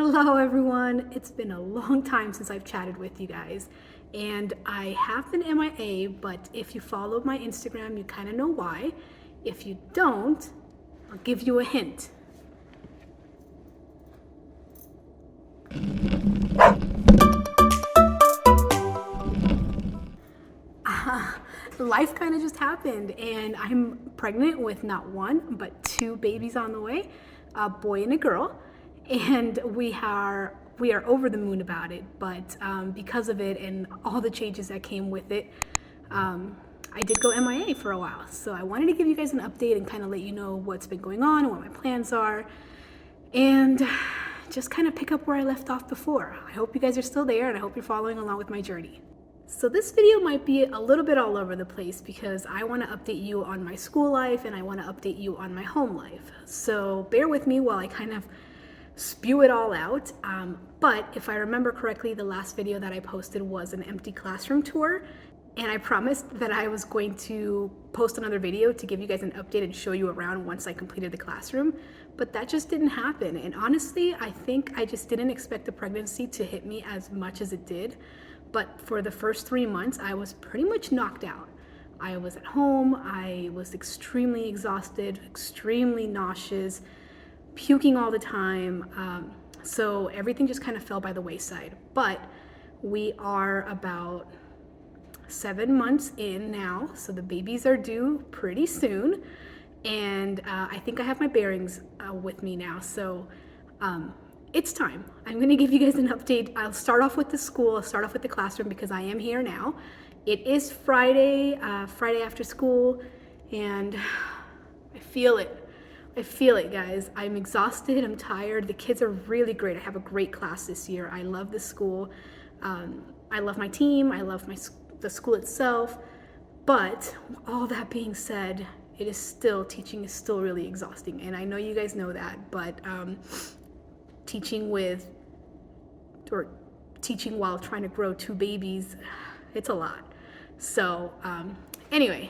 Hello everyone, it's been a long time since I've chatted with you guys and I have been MIA, but if you follow my Instagram you kind of know why. If you don't, I'll give you a hint. Life kind of just happened and I'm pregnant with not one but two babies on the way, a boy and a girl, and we are over the moon about it, but because of it and all the changes that came with it, I did go MIA for a while. So I wanted to give you guys an update and kind of let you know what's been going on and what my plans are, and just kind of pick up where I left off before. I hope you guys are still there and I hope you're following along with my journey. So this video might be a little bit all over the place because I want to update you on my school life and I want to update you on my home life. So bear with me while I kind of spew it all out. But if I remember correctly, the last video that I posted was an empty classroom tour. And I promised that I was going to post another video to give you guys an update and show you around once I completed the classroom. But that just didn't happen. And honestly, I think I just didn't expect the pregnancy to hit me as much as it did. But for the first 3 months, I was pretty much knocked out. I was at home, I was extremely exhausted, extremely nauseous, puking all the time. So everything just kind of fell by the wayside. But we are about 7 months in now, so the babies are due pretty soon. And I think I have my bearings with me now. So it's time. I'm going to give you guys an update. I'll start off with the school. I'll start off with the classroom because I am here now. It is Friday after school, and I feel it. I feel it, guys. I'm exhausted. I'm tired. The kids are really great. I have a great class this year. I love the school. I love my team. I love the school itself. But all that being said, teaching is still really exhausting. And I know you guys know that, but teaching while trying to grow two babies, it's a lot. So anyway,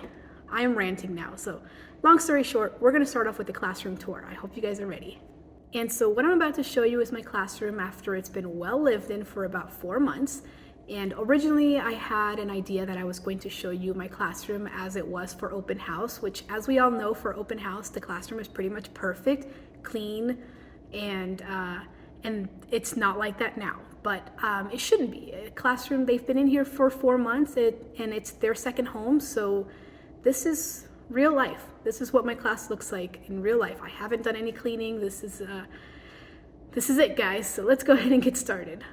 I am ranting now. So long story short, we're going to start off with the classroom tour. I hope you guys are ready. And so what I'm about to show you is my classroom after it's been well lived in for about 4 months. And originally I had an idea that I was going to show you my classroom as it was for open house, which, as we all know, for open house, the classroom is pretty much perfect, clean, and it's not like that now. But it shouldn't be. A classroom, they've been in here for 4 months, and it's their second home, so this is real life. This is what my class looks like in real life. I haven't done any cleaning. This is it, guys. So let's go ahead and get started.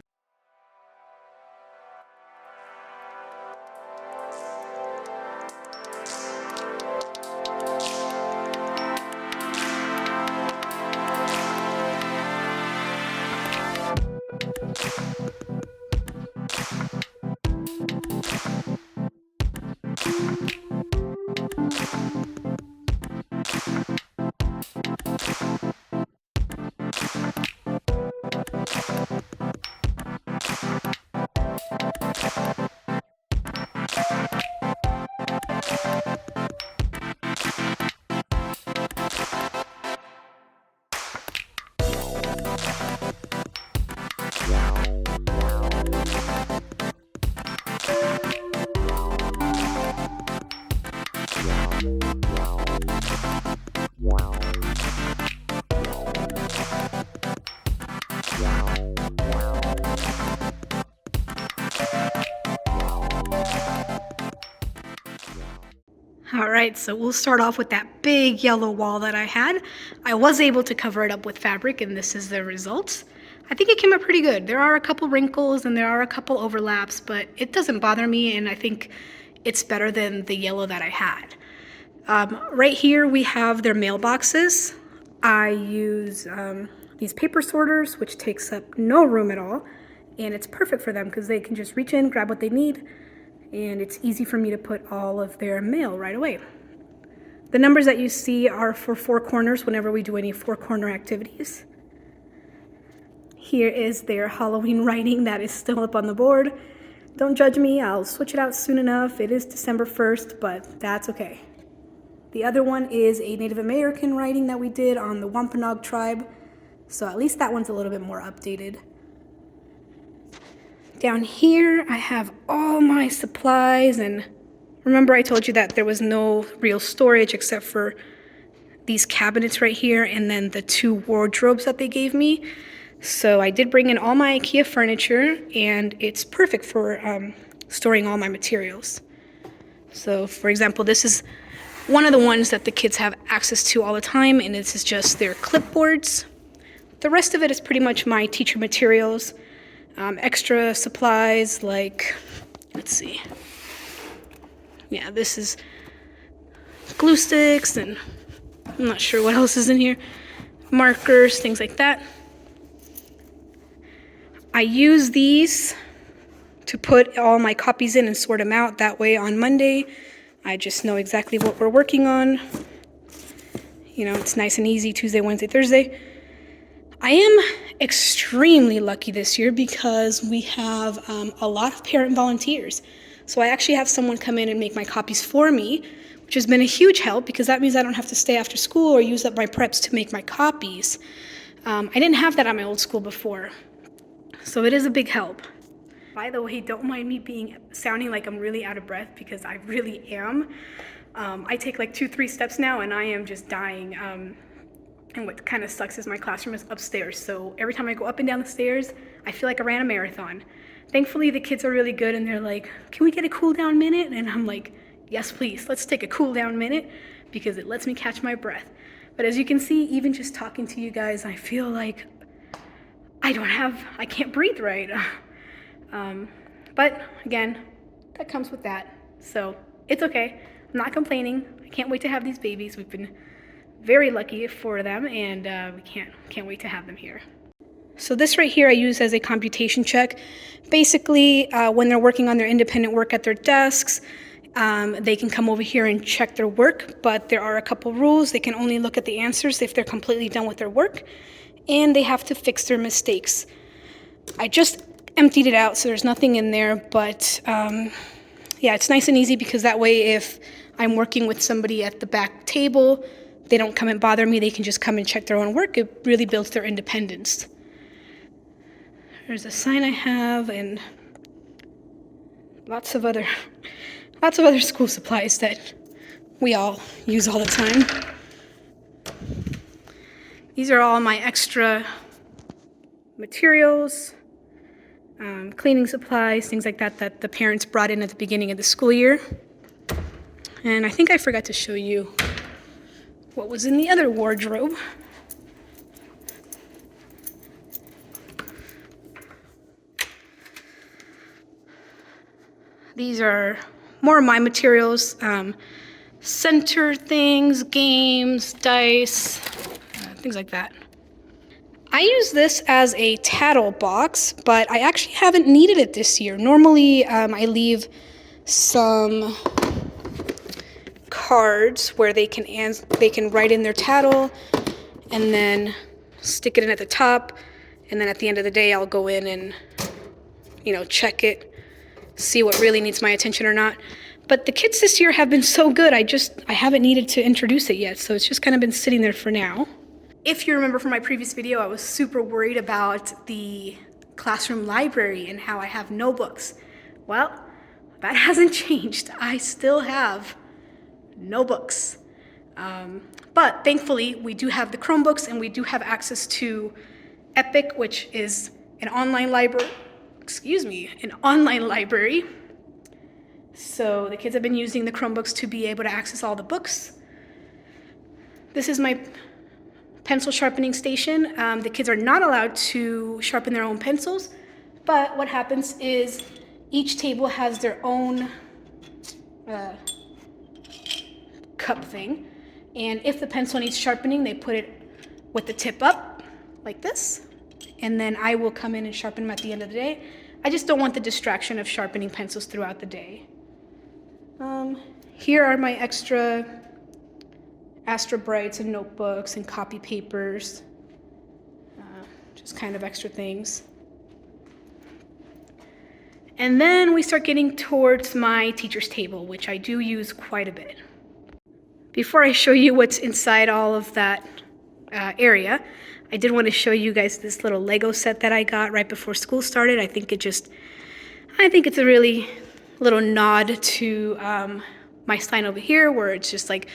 All right, so we'll start off with that big yellow wall that I had. I was able to cover it up with fabric, and this is the results. I think it came out pretty good. There are a couple wrinkles and there are a couple overlaps, but it doesn't bother me, and I think it's better than the yellow that I had. Right here we have their mailboxes. I use these paper sorters, which takes up no room at all, and it's perfect for them because they can just reach in, grab what they need, and it's easy for me to put all of their mail right away. The numbers that you see are for 4 corners whenever we do any 4-corner activities. Here is their Halloween writing that is still up on the board. Don't judge me, I'll switch it out soon enough. It is December 1st, but that's okay. The other one is a Native American writing that we did on the Wampanoag tribe. So at least that one's a little bit more updated. Down here, I have all my supplies, and remember I told you that there was no real storage except for these cabinets right here and then the 2 wardrobes that they gave me. So I did bring in all my IKEA furniture, and it's perfect for storing all my materials. So for example, this is one of the ones that the kids have access to all the time, and this is just their clipboards. The rest of it is pretty much my teacher materials, extra supplies like, let's see. Yeah, this is glue sticks, and I'm not sure what else is in here. Markers, things like that. I use these to put all my copies in and sort them out. That way on Monday, I just know exactly what we're working on. You know, it's nice and easy, Tuesday, Wednesday, Thursday. I am extremely lucky this year because we have a lot of parent volunteers. So I actually have someone come in and make my copies for me, which has been a huge help because that means I don't have to stay after school or use up my preps to make my copies. I didn't have that at my old school before, so it is a big help. By the way, don't mind me sounding like I'm really out of breath because I really am. I take like 2-3 steps now and I am just dying. And what kind of sucks is my classroom is upstairs, so every time I go up and down the stairs, I feel like I ran a marathon. Thankfully, the kids are really good and they're like, can we get a cool down minute? And I'm like, yes, please, let's take a cool down minute because it lets me catch my breath. But as you can see, even just talking to you guys, I feel like I can't breathe right. But again, that comes with that. So it's okay. I'm not complaining. I can't wait to have these babies. We've been very lucky for them, and we can't wait to have them here. So this right here I use as a computation check. Basically, when they're working on their independent work at their desks, they can come over here and check their work, but there are a couple rules. They can only look at the answers if they're completely done with their work, and they have to fix their mistakes. I just emptied it out, so there's nothing in there, but yeah, it's nice and easy because that way if I'm working with somebody at the back table, they don't come and bother me. They can just come and check their own work. It really builds their independence. There's a sign I have and lots of other school supplies that we all use all the time. These are all my extra materials, cleaning supplies, things like that that the parents brought in at the beginning of the school year. And I think I forgot to show you what was in the other wardrobe. These are more of my materials, center things, games, dice, things like that. I use this as a tattle box, but I actually haven't needed it this year. Normally, I leave some cards where they can write in their tattle and then stick it in at the top, and then at the end of the day I'll go in and check it, see what really needs my attention or not. But the kids this year have been so good, I haven't needed to introduce it yet, so it's just kind of been sitting there for now. If you remember from my previous video, I was super worried about the classroom library and how I have no books. Well, that hasn't changed. I still have no books. But thankfully, we do have the Chromebooks and we do have access to Epic, which is an online library. So the kids have been using the Chromebooks to be able to access all the books. This is my pencil sharpening station. The kids are not allowed to sharpen their own pencils, but what happens is each table has their own cup thing, and if the pencil needs sharpening, they put it with the tip up like this, and then I will come in and sharpen them at the end of the day. I just don't want the distraction of sharpening pencils throughout the day. Here are my extra Astra Brights and notebooks and copy papers, just kind of extra things. And then we start getting towards my teacher's table, which I do use quite a bit. Before I show you what's inside all of that area, I did want to show you guys this little Lego set that I got right before school started. I think it's a really little nod to my sign over here, where it's just like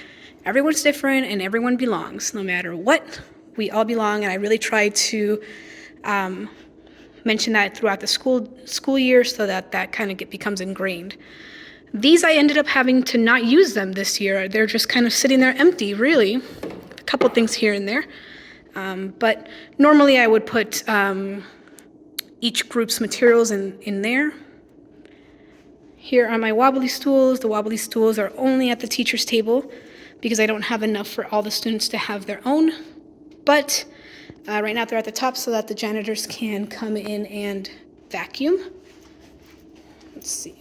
everyone's different and everyone belongs. No matter what, we all belong. And I really try to mention that throughout the school year, so that kind of becomes ingrained. These, I ended up having to not use them this year. They're just kind of sitting there empty, really. A couple things here and there. But normally I would put each group's materials in there. Here are my wobbly stools. The wobbly stools are only at the teacher's table because I don't have enough for all the students to have their own. But right now they're at the top so that the janitors can come in and vacuum. Let's see.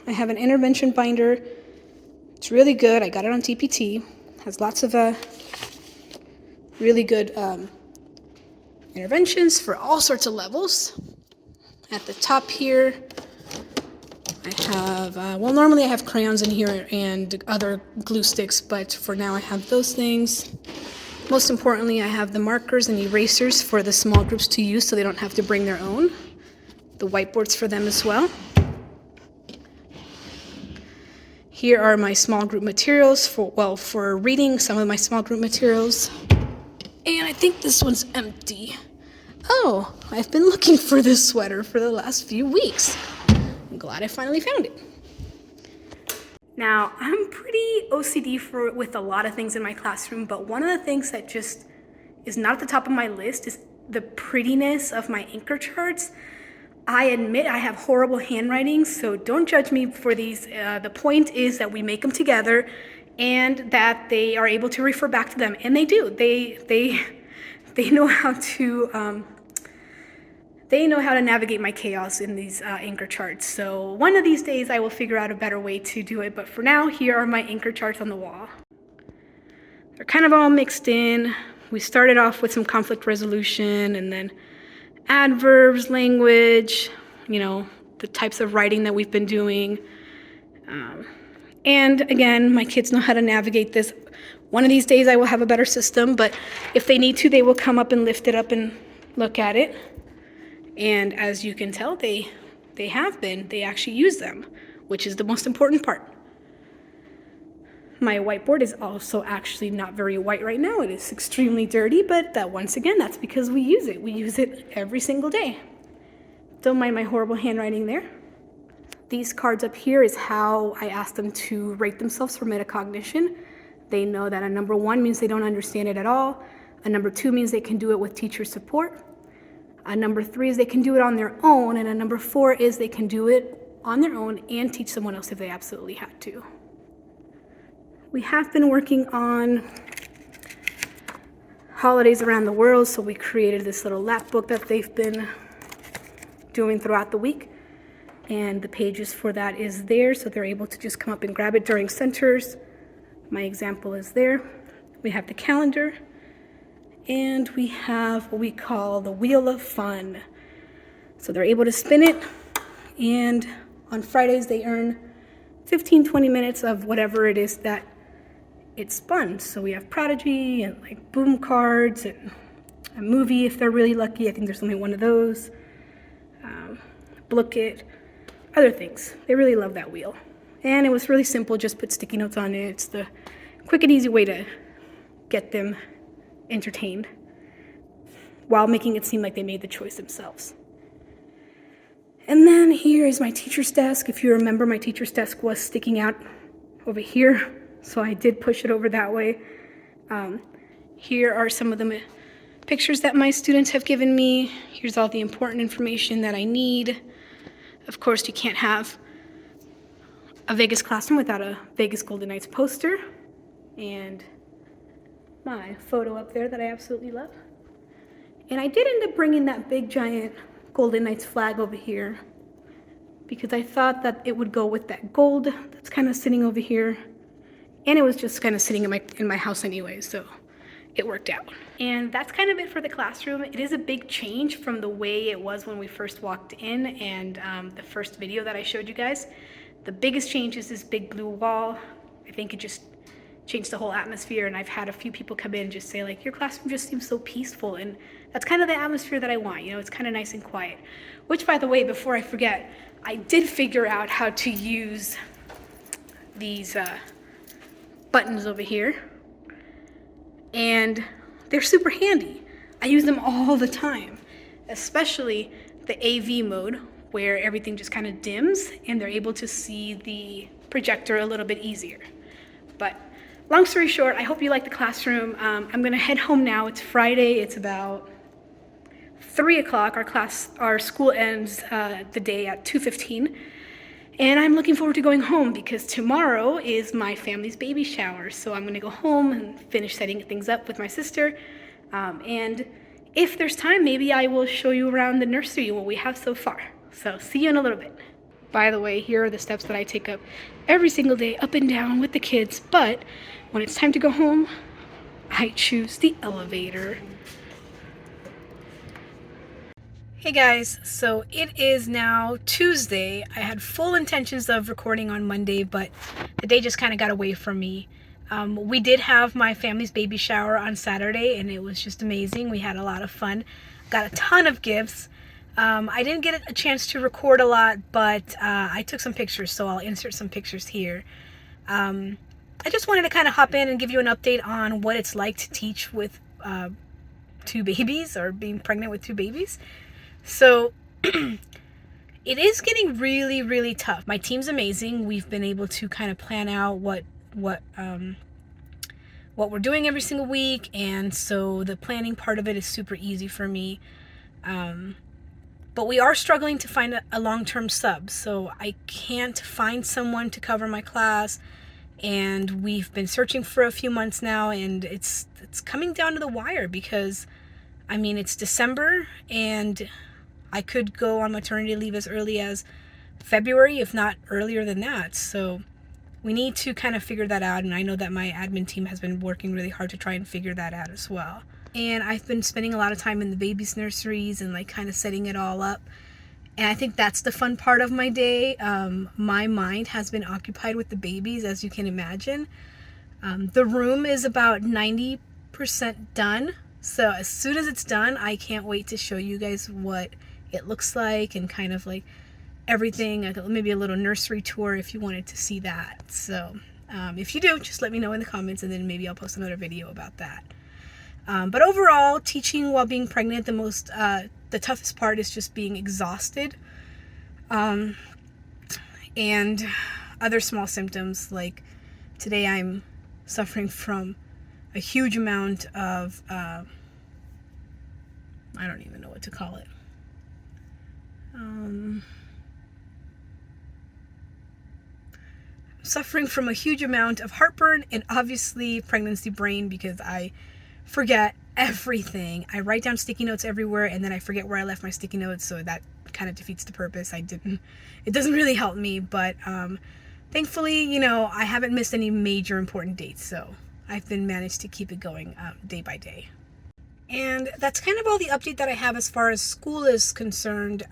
I have an intervention binder. It's really good. I got it on TPT. Has lots of really good interventions for all sorts of levels. At the top here, I have, normally I have crayons in here and other glue sticks, but for now I have those things. Most importantly, I have the markers and erasers for the small groups to use so they don't have to bring their own. The whiteboards for them as well. Here are my small group materials for reading some of my small group materials. And I think this one's empty. Oh, I've been looking for this sweater for the last few weeks. I'm glad I finally found it. Now, I'm pretty OCD with a lot of things in my classroom, but one of the things that just is not at the top of my list is the prettiness of my anchor charts. I admit I have horrible handwriting, so don't judge me for these. The point is that we make them together and that they are able to refer back to them, and they do. They know how to navigate my chaos in these anchor charts. So one of these days I will figure out a better way to do it, but for now, here are my anchor charts on the wall. They're kind of all mixed in. We started off with some conflict resolution and then adverbs, language, the types of writing that we've been doing. And again, my kids know how to navigate this. One of these days I will have a better system, but if they need to, they will come up and lift it up and look at it. And as you can tell, they actually use them, which is the most important part. My whiteboard is also actually not very white right now. It is extremely dirty, but once again, that's because we use it. We use it every single day. Don't mind my horrible handwriting there. These cards up here is how I ask them to rate themselves for metacognition. They know that a number 1 means they don't understand it at all. A number 2 means they can do it with teacher support. A number 3 is they can do it on their own. And a number 4 is they can do it on their own and teach someone else if they absolutely had to. We have been working on holidays around the world, so we created this little lap book that they've been doing throughout the week. And the pages for that is there, so they're able to just come up and grab it during centers. My example is there. We have the calendar, and we have what we call the Wheel of Fun. So they're able to spin it, and on Fridays they earn 15-20 minutes of whatever it is that it's spun. So we have Prodigy and like boom cards and a movie if they're really lucky. I think there's only one of those. Book it, other things. They really love that wheel. And it was really simple, just put sticky notes on it. It's the quick and easy way to get them entertained while making it seem like they made the choice themselves. And then here is my teacher's desk. If you remember, my teacher's desk was sticking out over here, so I did push it over that way. Here are some of the pictures that my students have given me. Here's all the important information that I need. Of course, you can't have a Vegas classroom without a Vegas Golden Knights poster. And my photo up there that I absolutely love. And I did end up bringing that big giant Golden Knights flag over here because I thought that it would go with that gold that's kind of sitting over here. And it was just kind of sitting in my house anyway, so it worked out. And that's kind of it for the classroom. It is a big change from the way it was when we first walked in and the first video that I showed you guys. The biggest change is this big blue wall. I think it just changed the whole atmosphere. And I've had a few people come in and just say like, your classroom just seems so peaceful. And that's kind of the atmosphere that I want. You know, it's kind of nice and quiet. Which, by the way, before I forget, I did figure out how to use these buttons over here. And they're super handy. I use them all the time, especially the AV mode where everything just kind of dims and they're able to see the projector a little bit easier. But long story short, I hope you like the classroom. I'm gonna head home now. It's Friday, it's about 3 o'clock. Our school ends the day at 2:15. And I'm looking forward to going home because tomorrow is my family's baby shower. So I'm gonna go home and finish setting things up with my sister. And if there's time, maybe I will show you around the nursery, what we have so far. So see you in a little bit. By the way, here are the steps that I take up every single day, up and down with the kids. But when it's time to go home, I choose the elevator. Hey guys, so it is now Tuesday. I had full intentions of recording on Monday, but the day just kind of got away from me. We did have my family's baby shower on Saturday, and it was just amazing. We had a lot of fun. Got a ton of gifts. I didn't get a chance to record a lot, but I took some pictures, so I'll insert some pictures here. I just wanted to kind of hop in and give you an update on what it's like to teach with 2 babies, or being pregnant with 2 babies. So it is getting really, really tough. My team's amazing. We've been able to kind of plan out what we're doing every single week, and so the planning part of it is super easy for me. But we are struggling to find a long-term sub, so I can't find someone to cover my class, and we've been searching for a few months now, and it's coming down to the wire because, I mean, it's December, and I could go on maternity leave as early as February, if not earlier than that. So we need to kind of figure that out, and I know that my admin team has been working really hard to try and figure that out as well. And I've been spending a lot of time in the babies' nurseries and like kind of setting it all up. And I think that's the fun part of my day. My mind has been occupied with the babies, as you can imagine. The room is about 90% done. So as soon as it's done, I can't wait to show you guys what it looks like and kind of like everything, maybe a little nursery tour if you wanted to see that. So if you do, just let me know in the comments, and then maybe I'll post another video about that. But overall, teaching while being pregnant, the toughest part is just being exhausted, and other small symptoms. Like today, I'm suffering from a huge amount of I don't even know what to call it. Suffering from a huge amount of heartburn and obviously pregnancy brain, because I forget everything. I write down sticky notes everywhere, and then I forget where I left my sticky notes, so that kind of defeats the purpose. It doesn't really help me, but thankfully, you know, I haven't missed any major important dates, so I've been managed to keep it going day by day. And that's kind of all the update that I have as far as school is concerned.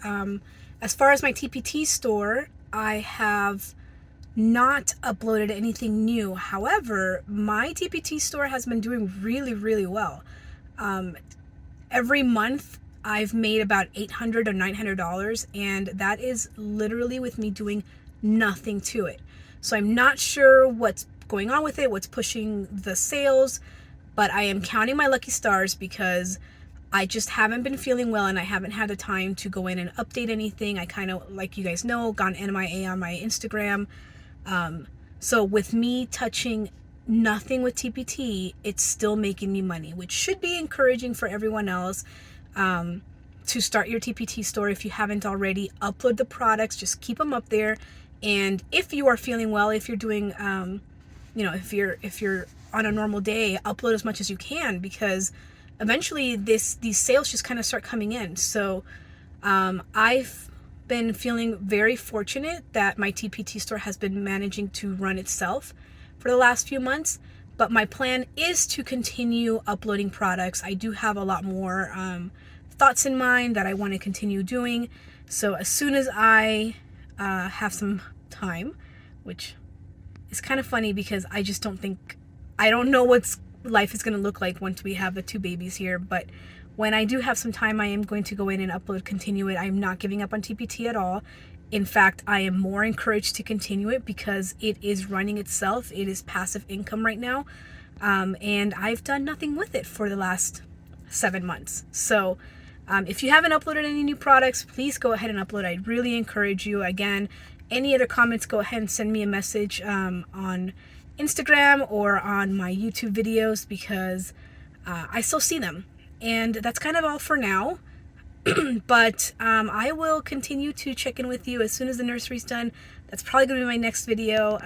As far as my TPT store, I have not uploaded anything new. However, my TPT store has been doing really, really well. Every month I've made about $800 or $900, and that is literally with me doing nothing to it. So I'm not sure what's going on with it, what's pushing the sales, but I am counting my lucky stars because I just haven't been feeling well, and I haven't had the time to go in and update anything. I kind of, like you guys know, gone MIA on my Instagram. So with me touching nothing with TPT, it's still making me money, which should be encouraging for everyone else. To start your TPT store, if you haven't already, upload the products, just keep them up there. And if you are feeling well, if you're doing, you know, if you're on a normal day, upload as much as you can, because eventually these sales just kind of start coming in. So I've been feeling very fortunate that my TPT store has been managing to run itself for the last few months, but my plan is to continue uploading products. I do have a lot more thoughts in mind that I want to continue doing. So as soon as I have some time, which is kind of funny because I just don't think I don't know what's life is going to look like once we have the 2 babies here, but when I do have some time, I am going to go in and upload Continue It. I'm not giving up on TPT at all. In fact, I am more encouraged to continue it because it is running itself. It is passive income right now. And I've done nothing with it for the last 7 months. So if you haven't uploaded any new products, please go ahead and upload. I really encourage you. Again, any other comments, go ahead and send me a message on Instagram or on my YouTube videos, because I still see them. And that's kind of all for now. But I will continue to check in with you as soon as the nursery's done. That's probably going to be my next video.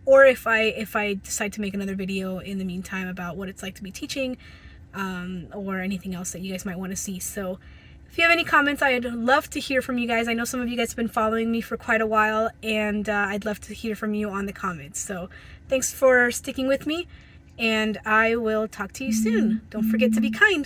Or if I decide to make another video in the meantime about what it's like to be teaching, or anything else that you guys might want to see. So if you have any comments, I'd love to hear from you guys. I know some of you guys have been following me for quite a while, and I'd love to hear from you on the comments. So thanks for sticking with me, and I will talk to you soon. Don't forget to be kind.